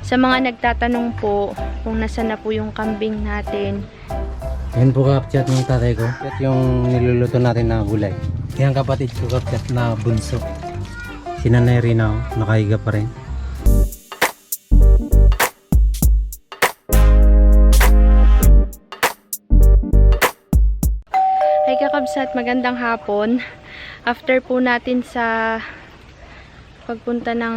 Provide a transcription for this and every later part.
Sa mga nagtatanong po kung nasaan na po yung kambing natin. Yan po kapchat ng tatay ko. At yung niluluto natin na gulay. Yan kapatid ko kapchat na bunso. Si Nanay Rina, nakahiga pa rin. Hi kakabsat, magandang hapon. After po natin sa pagpunta ng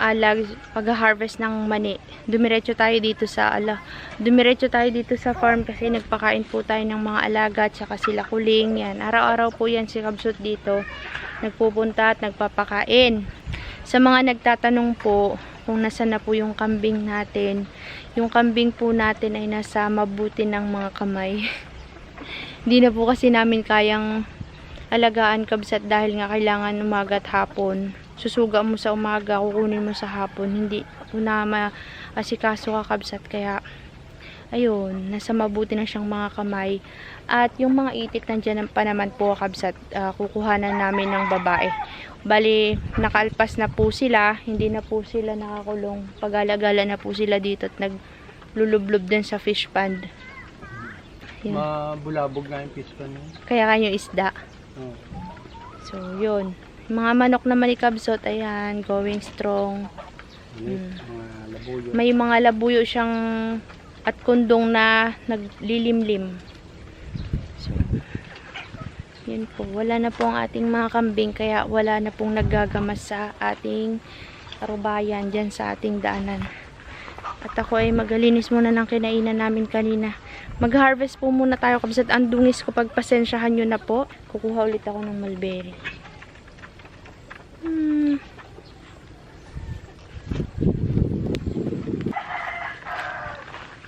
alag, pag-harvest ng mani, dumiretso tayo dito sa farm kasi nagpakain po tayo ng mga alaga at saka sila kuling. Yan, araw-araw po yan si Kabsut dito nagpupunta at nagpapakain. Sa mga nagtatanong po kung nasaan na po yung kambing natin, yung kambing po natin ay nasa mabuti ng mga kamay. Hindi na po kasi namin kayang alagaan kabsat dahil nga kailangan umaga at hapon. Susuga mo sa umaga, kukunin mo sa hapon. Hindi po na maasikaso ka kabsat. Kaya, ayun, nasa mabuti na siyang mga kamay. At yung mga itik nandyan pa naman po kabsat, kukuhanan namin ng babae. Bali, nakalpas na po sila. Hindi na po sila nakakulong. Pag-alagala na po sila dito at naglulublob din sa fish pond. Yun. Mabulabog na yung fish pan. Kaya kanyo isda. Oh. So, yun. Mga manok naman ni Kabsut, ayan, going strong. Mga labuyo. May mga labuyo siyang at kundong na naglilimlim. So, yun po. Wala na po ang ating mga kambing, kaya wala na pong naggagamas sa ating arubayan dyan sa ating daanan. At ako ay magalinis muna ng kinainan namin kanina. Mag-harvest po muna tayo kabsat. Ang dungis ko, pagpasensyahan nyo na po. Kukuha ulit ako ng mulberry.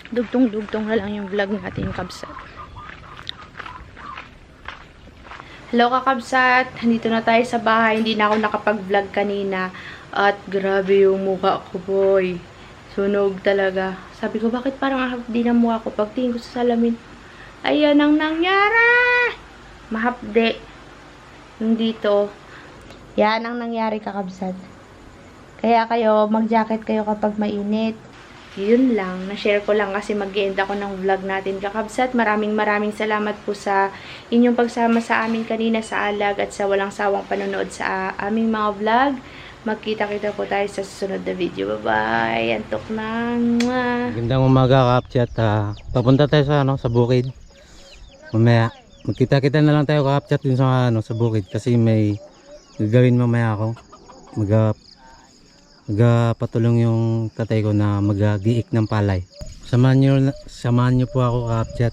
Dugtong-dugtong na lang yung vlog natin kabsat. Hello kakabsat, nandito na tayo sa bahay. Hindi na ako nakapag-vlog kanina. At grabe yung mukha ko boy. Sunog talaga. Sabi ko, bakit parang hapdi na mukha ko? Pagtingin ko sa salamin, ayan ang nangyari! Mahapde. Yung dito. Yan ang nangyari kakabsat. Kaya kayo, mag-jacket kayo kapag mainit. Yun lang. Na-share ko lang kasi mag-end ako ng vlog natin kakabsat. Maraming salamat po sa inyong pagsama sa amin kanina sa alag at sa walang sawang panonood sa aming mga vlog. Magkita-kita po tayo sa susunod na video. Bye-bye. Antok na. Mwah. Magandang umaga kapchat. Papunta tayo sa bukid. Mamaya, magkita-kita na lang tayo kapchat din sa bukid kasi may gagawin mamaya ako. Magpatulong yung tatay ko na mag-giik ng palay. Samahan nyo po ako kapchat.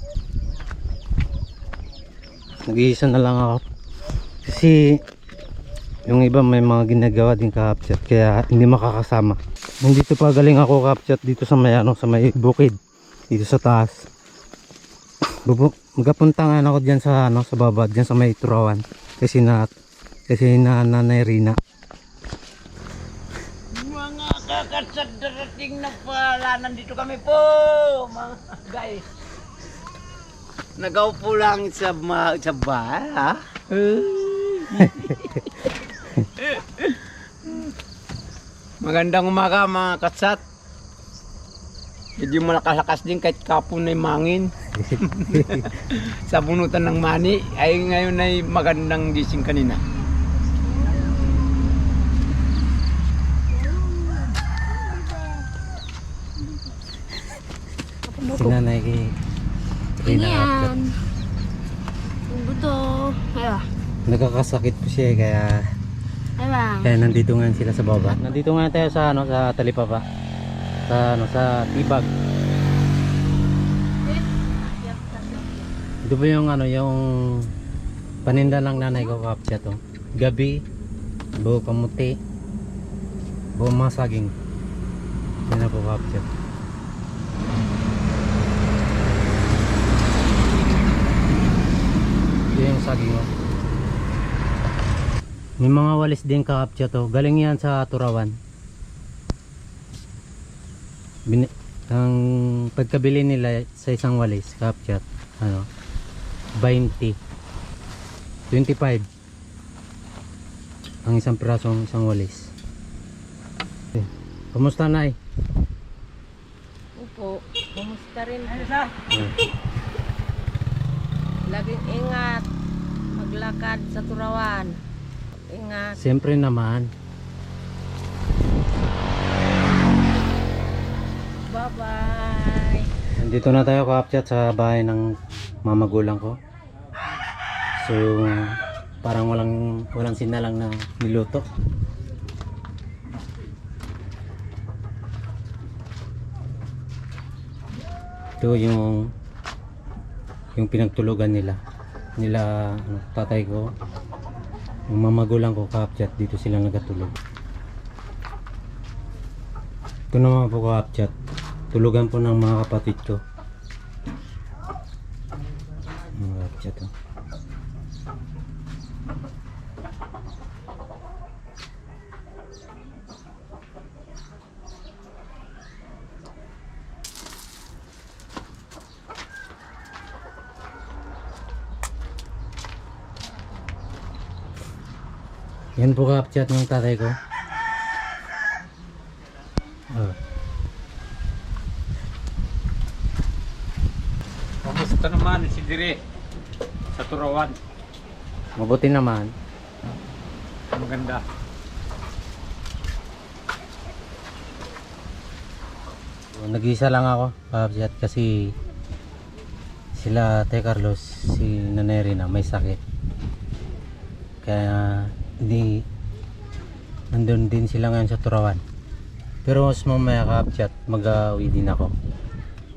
Nag-iisa na lang ako kasi yung iba may mga ginagawa din kapchat kaya hindi makakasama. Nandito pa galing ako kapchat dito sa may sa may bukid dito sa taas. Magapunta nga ako diyan sa sa baba diyan sa may turawan kasi na Nanay Rina. Mga kakasad, darating na pala. Nandito kami po, mga guys. Nagaupo lang sa bahay, ha? Magandang umaga mga katsat. Medyo malakas din kahit kapon na mangin. Sa bunutan ng mani ay ngayon ay magandang gising kanina. Si Nanay Rina kapchat. Ang buto. Aywa. Nagkakasakit po siya Aywa. kaya nandito nga sila sa baba. Nandito nga tayo sa sa Talipapa. Sa Tibag. Ito ba yung yung paninda ng nanay ko kapchat to. Gabi, buo kamuti, buo mga saging. Yan na po kapchat. Ito yung saging mo. May mga walis din kakapchat to. Galing yan sa Turawan. Ang pagkabili nila sa isang walis kapchat 20 25 ang isang pirasong isang walis. Kumusta nay? po. Kumusta rin po? Hmm. Laging ingat. Maglakad sa Turawan. Ingat. Siyempre naman. Bye-bye. Nandito na tayo kapchat sa bahay ng mamagulang ko. So, parang walang sinalang na niluto. Ito yung pinagtulugan nila tatay ko, yung mamagulang ko kapchat, dito sila nagatulog. Ito naman po kapchat, tulugan po ng mga kapatid ko. Mga kapchat, oh. Yan po kapchat ng tatay ko. Oh. Kamusta naman si Dire sa Turawan? Mabuti naman. Maganda. So, nag-iisa lang ako kapchat kasi sila Ate Carlos, si Nanay Rina may sakit. Kaya hindi nandun din sila ngayon sa Turawan. Pero mas mamaya kapchat, mag-uwi din ako.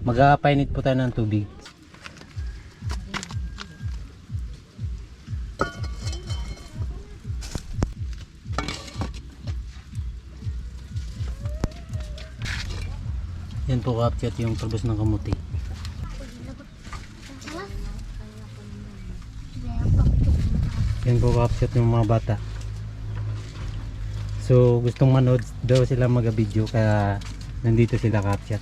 Mag-painit po tayo ng tubig. Yan po kapchat yung talbos ng kamuti. Yan po kapchat yung mga bata. So gustong manood daw sila mag-video kaya nandito sila kapchat.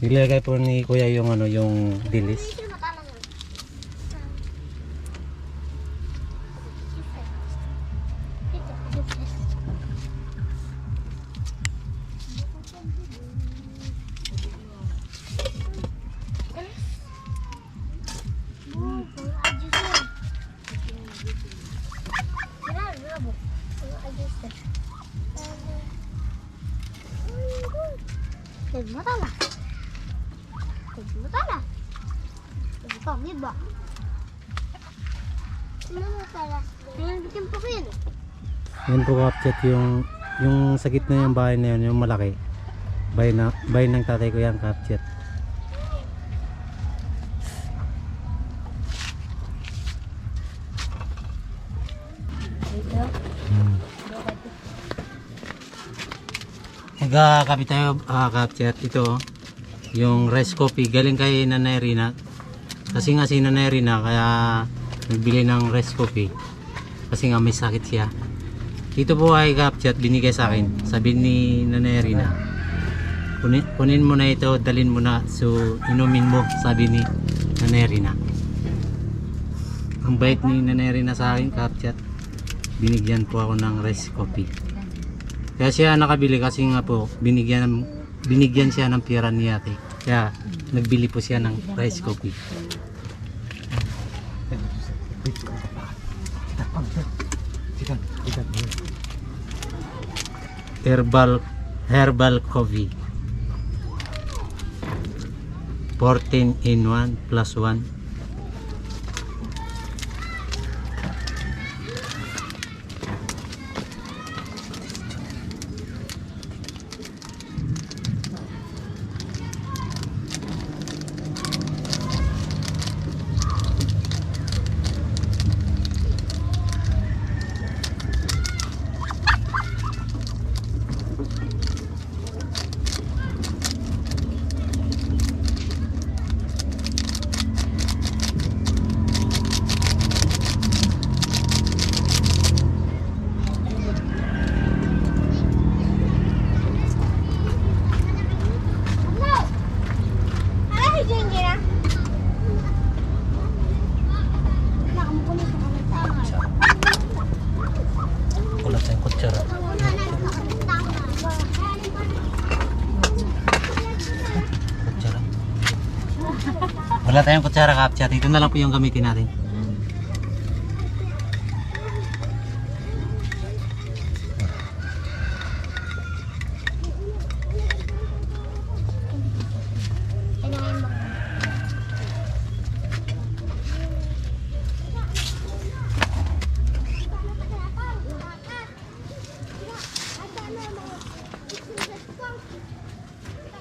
Nilagay po ni kuya yung yung dilis. Yan po kapchat yung sa gitna yung bahay na yun, yung malaki. Bahay ng tatay ko yan kapchat. Magkakabit tayo kapchat. Ito yung rice coffee galing kay Nanay Rina. Kasi nga si Nanay Rina kaya nagbili ng rice coffee kasi nga may sakit siya. Ito po ay kapchat binigay sa akin. Sabi ni Nanay Rina, kunin mo na ito, dalin mo na, so inumin mo, sabi ni Nanay Rina. Ang bait ni Nanay Rina sa akin kapchat, binigyan po ako ng rice coffee. Kaya siya nakabili kasi nga po binigyan siya ng pera ni ate. Kaya nagbili po siya ng rice coffee. Herbal coffee 14 in 1 plus 1. Kutsara. Kutsara. Wala tayong kutsara kapchat. Ito na lang po yung gamitin natin.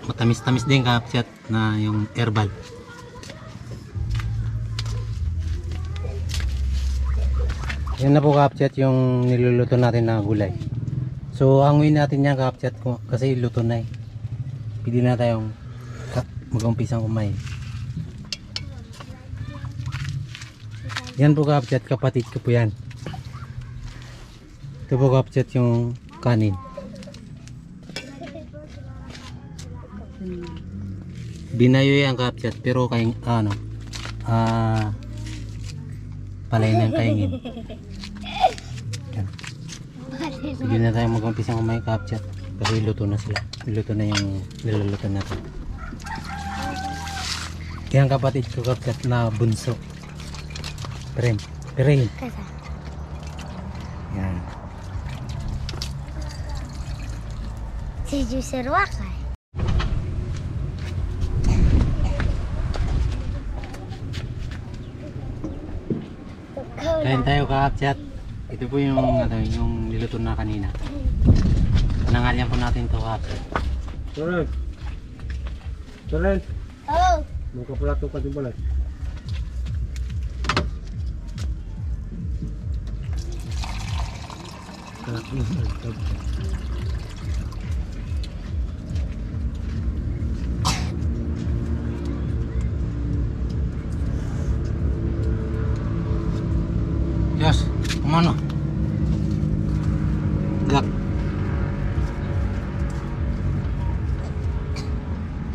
Matamis-tamis din kapchat na yung herbal. Yan na po kapchat yung niluluto natin na gulay. So hanguin natin yan kapchat kasi luto na eh. Pwede na tayong mag-umpisang kumain. Yan po kapchat, kapatid ko po yan. Ito po kapchat yung kanin. Binayo yan kapchat pero kayong palay ng kaingin. Yan. Sige na tayo mag-umpisang kumain kapchat kasi luto na sila. Luto na yung niluluto natin. Yan kapatid ko kapchat na bunso. Perem. Yan. Si Juicer Wakay. Kain tayo kapchat. Ito po yung yung niluto na kanina. Nangalyan po natin to kapchat. Soren, Oh, mau ke pelato ka din balat. Yes, kemana? Gak.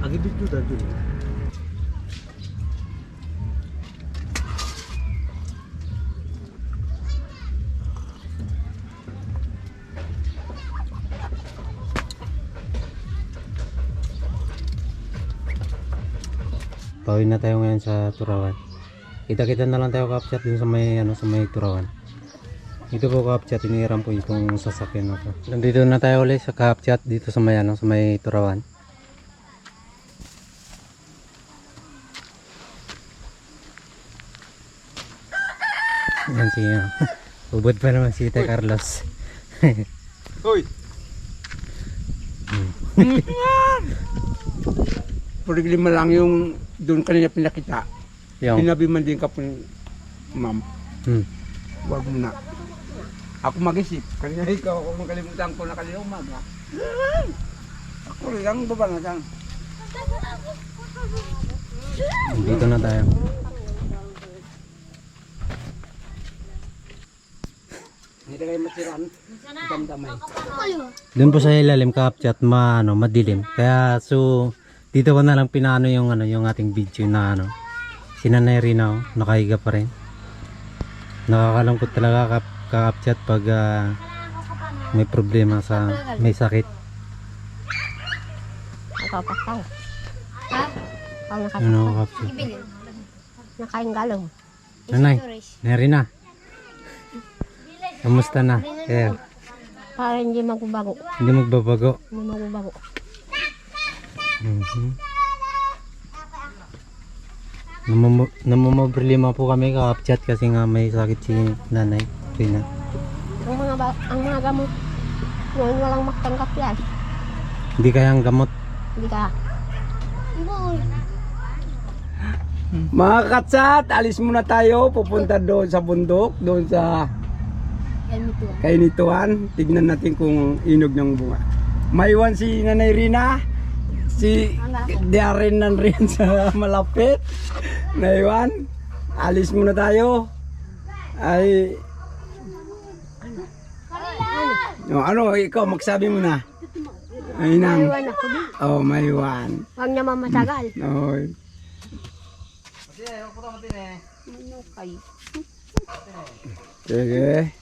Agi dito dito. Pauwi na tayo ngayon sa Turawan. Kita-kita na lang tayo kapchat din sa may sa may Turawan. Ito po kapchat, iniram po itong sasakyan na to. Nandito na tayo ulit sa kapchat dito sa may sa may Turawan. Yan si ubod pa naman si Tita Carlos. Hoy. Puro lima lang yung doon kanina pinakita. Yung Sinabi man din ka po, ma'am, wag mo na. Ako mag-isip. Kanina ikaw, ako makalimutan ko na kanina umaga. Ako lang baba na dyan. dito na tayo. Hindi kayo matiran. Damdamay. Doon po sa ilalim kapchat madilim. Kaya so dito ko na lang pinano yung yung ating video na si Nanay Rina nakahiga pa rin. Nakakalungkot talaga kapchat pag may problema may sakit. nakapakaw. Ha? Ang Ano kapchat? nakain galong. Nanay Rina. Kamusta na? Kaya Para hindi magbago. hindi magbabago. Hindi magbago. Namumroblema po kami kapchat kasi nga may sakit si Nanay Rina. Ang mga gamot, ngayon walang magtanggap yan. Hindi kayang gamot. Hindi ka. Mga katsat, alis muna tayo. Pupunta doon sa bundok, doon sa kainituan. Tignan natin kung inog ng bunga. Maiwan si Nanay Rina. Si Darren nanriyan sa malapit. Naiwan. Alis muna tayo. Ay. Ano, ikaw magsabi mo na. Ay nang. Maiwan ako din. Oh, maiwan. Huwag niya mamatagal. Oh. Ano kayo? Sige.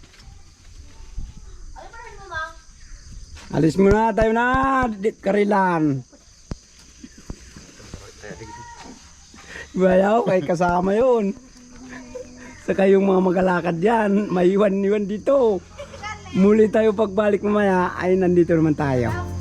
Alis muna tayo na, Karilan. Bayaw, kay kasama yun. Saka yung mga magalakad yan, may iwan-iwan dito. Muli tayo pagbalik mamaya, ay nandito naman tayo.